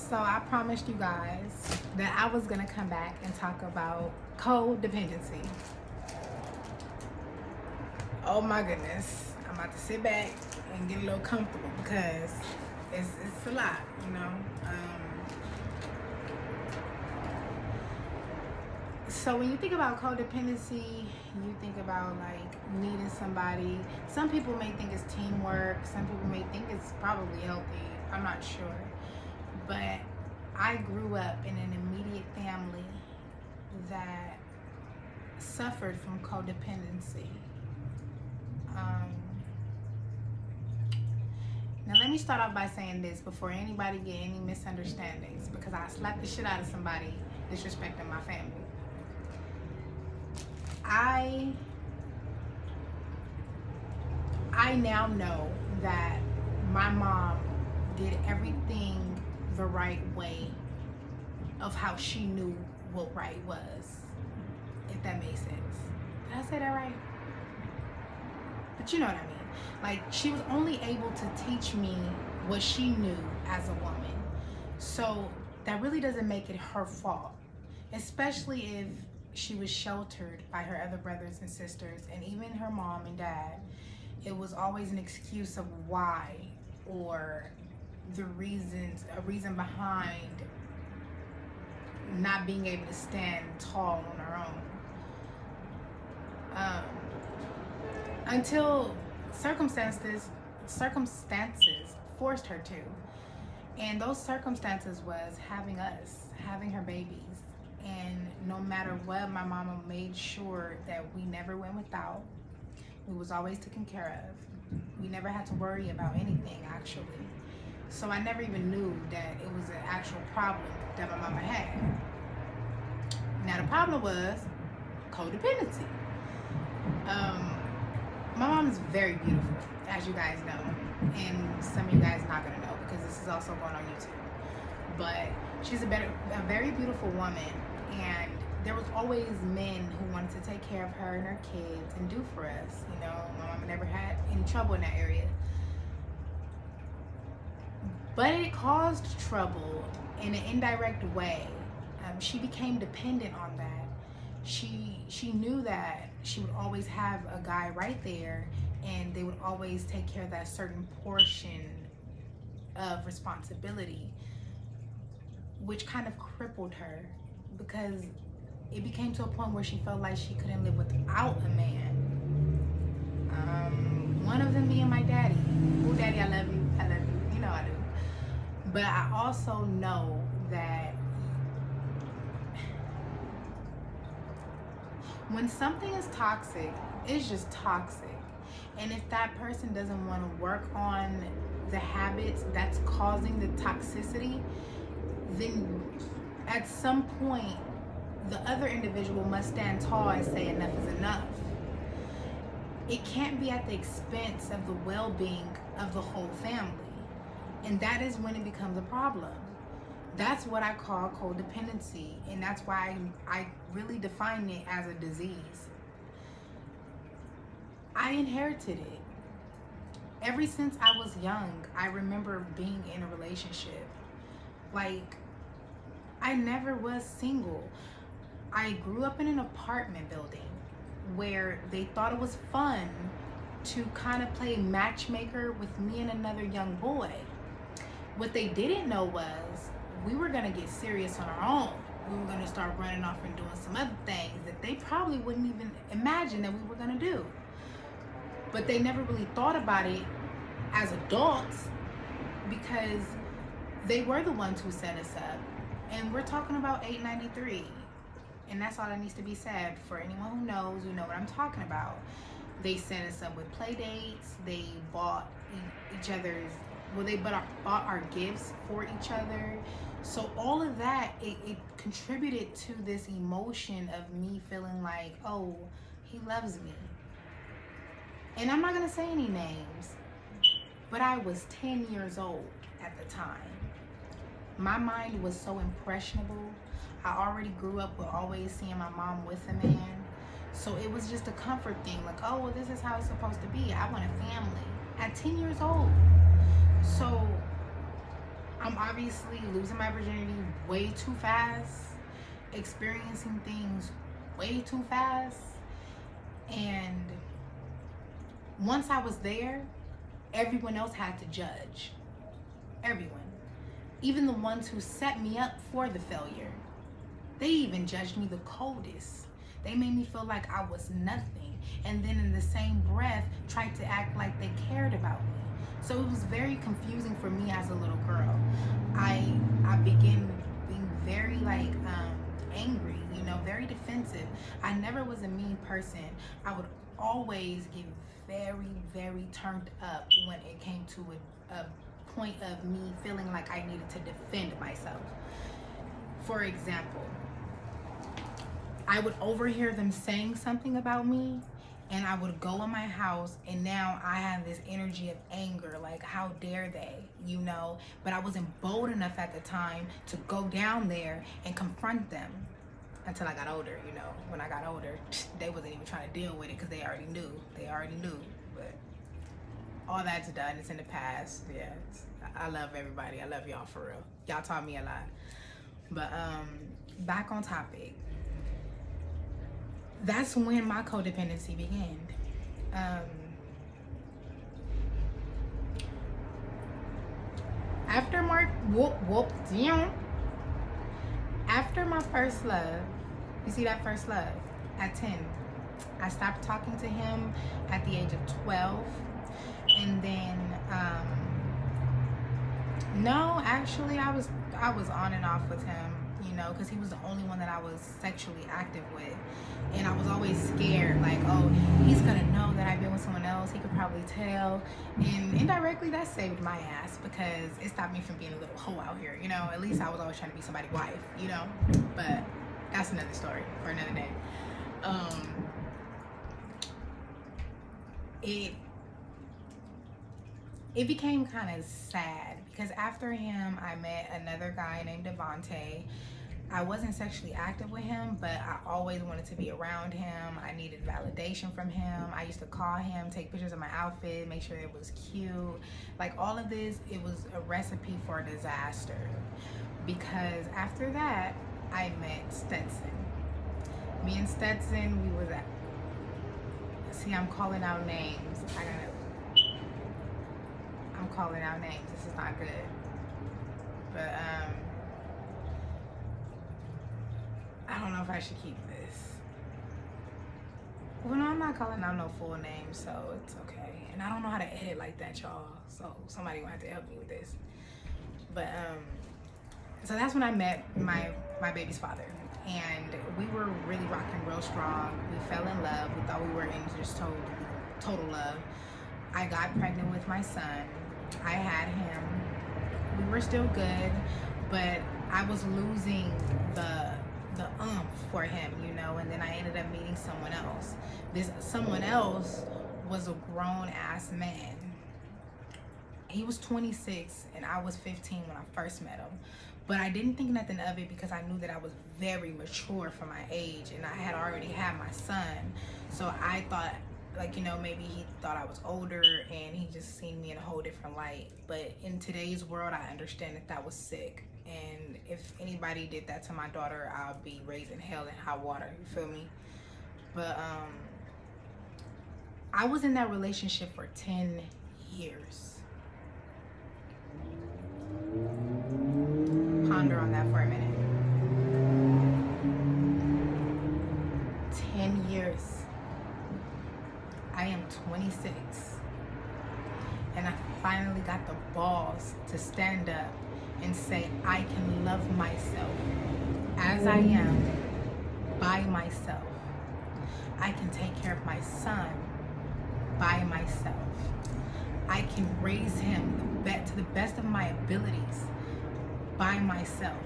So I promised you guys that I was gonna come back and talk about codependency. Oh my goodness. I'm about to sit back and get a little comfortable because it's a lot, you know. So when you think about codependency, you think about like needing somebody. Some people may think it's teamwork. Some people may think it's probably healthy. I'm not sure. But I grew up in an immediate family that suffered from codependency. Now let me start off by saying this before anybody get any misunderstandings, because I slapped the shit out of somebody disrespecting my family. I now know that my mom did everything the right way of how she knew what right was, if that makes sense. Did I say that right? But you know what I mean. Like, she was only able to teach me what she knew as a woman. So that really doesn't make it her fault, especially if she was sheltered by her other brothers and sisters and even her mom and dad. It was always an excuse of why, or a reason behind not being able to stand tall on her own. Until circumstances forced her to. And those circumstances was having her babies. And no matter what, my mama made sure that we never went without. We was always taken care of. We never had to worry about anything, actually. So I never even knew that it was an actual problem that my mama had. Now the problem was codependency. My mom is very beautiful, as you guys know, and some of you guys not gonna know because this is also going on YouTube. But she's a very beautiful woman, and there was always men who wanted to take care of her and her kids and do for us. You know, my mama never had any trouble in that area. But it caused trouble in an indirect way. She became dependent on that. She knew that she would always have a guy right there, and they would always take care of that certain portion of responsibility, which kind of crippled her because it became to a point where she felt like she couldn't live without a man. One of them being my daddy. Oh, daddy, I love you. I love you. You know I do. But I also know that when something is toxic, it's just toxic. And if that person doesn't want to work on the habits that's causing the toxicity, then at some point, the other individual must stand tall and say enough is enough. It can't be at the expense of the well-being of the whole family. And that is when it becomes a problem. That's what I call codependency, and that's why I really define it as a disease. I inherited it. Ever since I was young, I remember being in a relationship. Like, I never was single. I grew up in an apartment building where they thought it was fun to kind of play matchmaker with me and another young boy. What they didn't know was we were gonna get serious on our own. We were gonna start running off and doing some other things that they probably wouldn't even imagine that we were gonna do. But they never really thought about it as adults because they were the ones who set us up. And we're talking about 893. And that's all that needs to be said. For anyone who knows, you know what I'm talking about. They set us up with play dates. They bought each other's, they bought our gifts for each other. So all of that, it contributed to this emotion of me feeling like, oh, he loves me. And I'm not gonna say any names, but I was 10 years old at the time. My mind was so impressionable. I already grew up with always seeing my mom with a man. So it was just a comfort thing, like, oh, well, this is how it's supposed to be. I want a family at 10 years old. So I'm obviously losing my virginity way too fast, experiencing things way too fast. And once I was there, everyone else had to judge. Everyone. Even the ones who set me up for the failure. They even judged me the coldest. They made me feel like I was nothing. And then in the same breath, tried to act like they cared about me. So it was very confusing for me as a little girl. I began being very angry, very defensive. I never was a mean person. I would always get very, very turned up when it came to a point of me feeling like I needed to defend myself. For example, I would overhear them saying something about me, and I would go in my house, and now I have this energy of anger, like how dare they, but I wasn't bold enough at the time to go down there and confront them until I got older. When I got older, they wasn't even trying to deal with it because they already knew, but all that's done. It's in the past. Yeah, I love everybody. I love y'all for real. Y'all taught me a lot. But back on topic. That's when my codependency began. After after my first love, you see that first love at 10, I stopped talking to him at the age of 12. And then no, actually I was on and off with him, because he was the only one that I was sexually active with. And I was always scared, like, oh, he's gonna know that I've been with someone else. He could probably tell. And indirectly, that saved my ass because it stopped me from being a little hoe out here, At least I was always trying to be somebody's wife, But that's another story for another day. It became kind of sad because after him, I met another guy named Devontae. I wasn't sexually active with him, but I always wanted to be around him. I needed validation from him. I used to call him, take pictures of my outfit, make sure it was cute. Like all of this, it was a recipe for disaster. Because after that, I met Stetson. Me and Stetson, we was at... See, I'm calling out names. I'm calling out names. This is not good. But, I don't know if I should keep this. Well, no, I'm not calling out no full names, so it's okay. And I don't know how to edit like that, y'all. So somebody gonna have to help me with this. But so that's when I met my baby's father, and we were really rocking real strong. We fell in love. We thought we were in just total love. I got pregnant with my son. I had him. We were still good, but I was losing the umph for him, and then I ended up meeting someone else. This someone else was a grown-ass man. He was 26 and I was 15 when I first met him. But I didn't think nothing of it because I knew that I was very mature for my age and I had already had my son. So I thought, maybe he thought I was older and he just seen me in a whole different light. But in today's world, I understand that was sick. And if anybody did that to my daughter, I'll be raising hell in hot water. You feel me? But I was in that relationship for 10 years. Ponder on that for a minute. 10 years. I am 26. And I finally got the balls to stand up and say, I can love myself as I am by myself. I can take care of my son by myself. I can raise him to the best of my abilities by myself,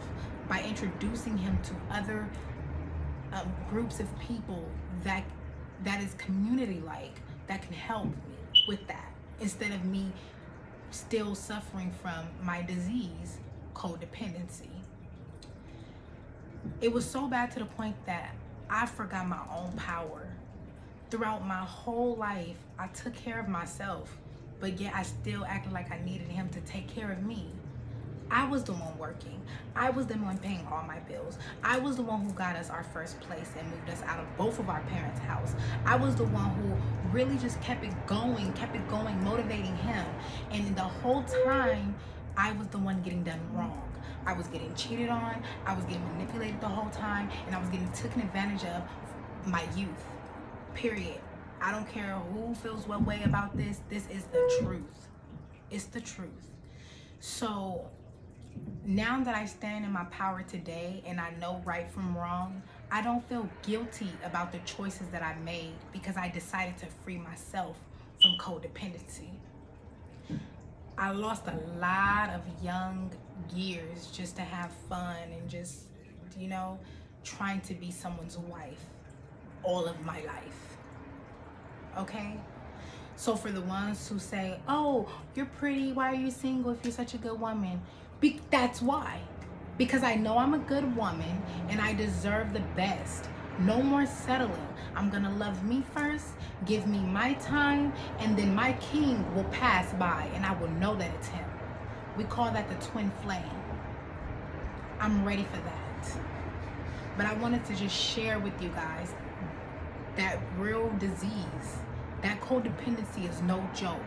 by introducing him to other groups of people that is community-like, that can help me with that, instead of me still suffering from my disease, codependency. It was so bad to the point that I forgot my own power. Throughout my whole life, I took care of myself, but yet I still acted like I needed him to take care of me. I was the one working. I was the one paying all my bills. I was the one who got us our first place and moved us out of both of our parents' house. I was the one who really just kept it going, motivating him. And the whole time, I was the one getting done wrong. I was getting cheated on, I was getting manipulated the whole time, and I was getting taken advantage of my youth. Period. I don't care who feels what way about this. This is the truth. It's the truth. So now that I stand in my power today and I know right from wrong, I don't feel guilty about the choices that I made because I decided to free myself from codependency. I lost a lot of young years just to have fun and just, trying to be someone's wife all of my life. Okay? So for the ones who say, oh, you're pretty, why are you single if you're such a good woman? That's why. Because I know I'm a good woman and I deserve the best. No more settling. I'm gonna love me first, give me my time, and then my king will pass by and I will know that it's him. We call that the twin flame. I'm ready for that. But I wanted to just share with you guys that real disease, that codependency is no joke.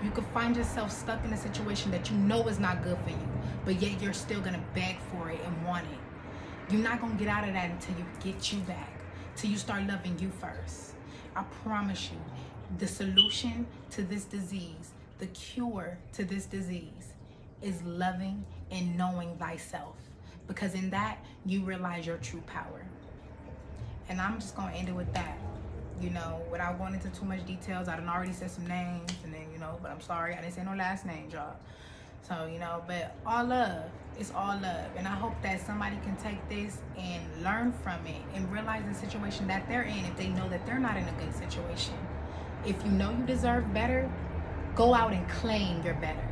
You could find yourself stuck in a situation that you know is not good for you, but yet you're still gonna beg for it and want it. You're not gonna get out of that until you get you back, till you start loving you first. I promise you, the solution to this disease, the cure to this disease, is loving and knowing thyself. Because in that, you realize your true power. And I'm just gonna end it with that. Without going into too much details, I done already said some names, and then, but I'm sorry, I didn't say no last names, y'all. So, but all love, it's all love. And I hope that somebody can take this and learn from it and realize the situation that they're in if they know that they're not in a good situation. If you know you deserve better, go out and claim your better.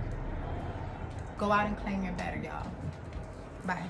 Go out and claim your better, y'all. Bye.